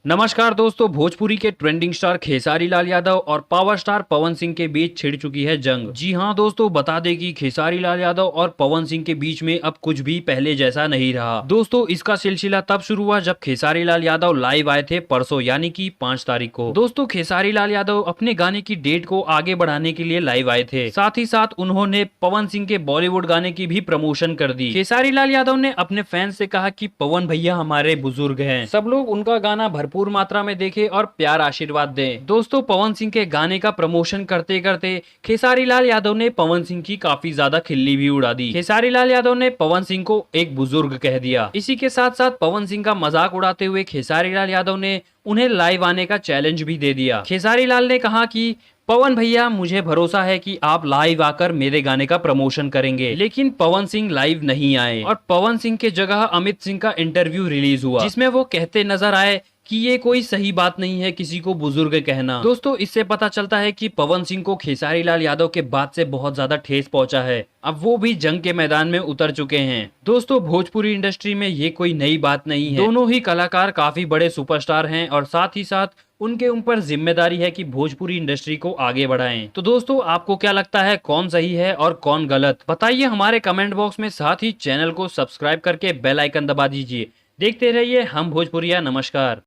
नमस्कार दोस्तों, भोजपुरी के ट्रेंडिंग स्टार खेसारी लाल यादव और पावर स्टार पवन सिंह के बीच छिड़ चुकी है जंग। जी हां दोस्तों, बता दें कि खेसारी लाल यादव और पवन सिंह के बीच में अब कुछ भी पहले जैसा नहीं रहा। दोस्तों, इसका सिलसिला तब शुरू हुआ जब खेसारी लाल यादव लाइव आए थे परसों, यानी कि 5 तारीख को। दोस्तों, खेसारी लाल यादव अपने गाने की डेट को आगे बढ़ाने के लिए लाइव आए थे। साथ ही साथ उन्होंने पवन सिंह के बॉलीवुड गाने की भी प्रमोशन कर दी। खेसारी लाल यादव ने अपने फैंस से कहा कि पवन भैया हमारे बुजुर्ग हैं, सब लोग उनका गाना भरपूर मात्रा में देखें और प्यार आशीर्वाद दें। दोस्तों, पवन सिंह के गाने का प्रमोशन करते करते खेसारी लाल यादव ने पवन सिंह की काफी ज्यादा खिल्ली भी उड़ा दी। खेसारी लाल यादव ने पवन सिंह को एक बुजुर्ग कह दिया। इसी के साथ साथ पवन सिंह का मजाक उड़ाते हुए खेसारी लाल यादव ने उन्हें लाइव आने का चैलेंज भी दे दिया। खेसारी लाल ने कहा कि पवन भैया, मुझे भरोसा है कि आप लाइव आकर मेरे गाने का प्रमोशन करेंगे। लेकिन पवन सिंह लाइव नहीं आए और पवन सिंह के जगह अमित सिंह का इंटरव्यू रिलीज हुआ, जिसमें वो कहते नजर आए कि ये कोई सही बात नहीं है किसी को बुजुर्ग कहना। दोस्तों, इससे पता चलता है कि पवन सिंह को खेसारी लाल यादव के बात से बहुत ज्यादा ठेस पहुंचा है। अब वो भी जंग के मैदान में उतर चुके हैं। दोस्तों, भोजपुरी इंडस्ट्री में ये कोई नई बात नहीं है। दोनों ही कलाकार काफी बड़े सुपरस्टार हैं और साथ ही साथ उनके ऊपर जिम्मेदारी है कि भोजपुरी इंडस्ट्री को आगे बढ़ाएं। तो दोस्तों, आपको क्या लगता है, कौन सही है और कौन गलत? बताइए हमारे कमेंट बॉक्स में। साथ ही चैनल को सब्सक्राइब करके बेल आइकन दबा दीजिए। देखते रहिए हम भोजपुरिया। नमस्कार।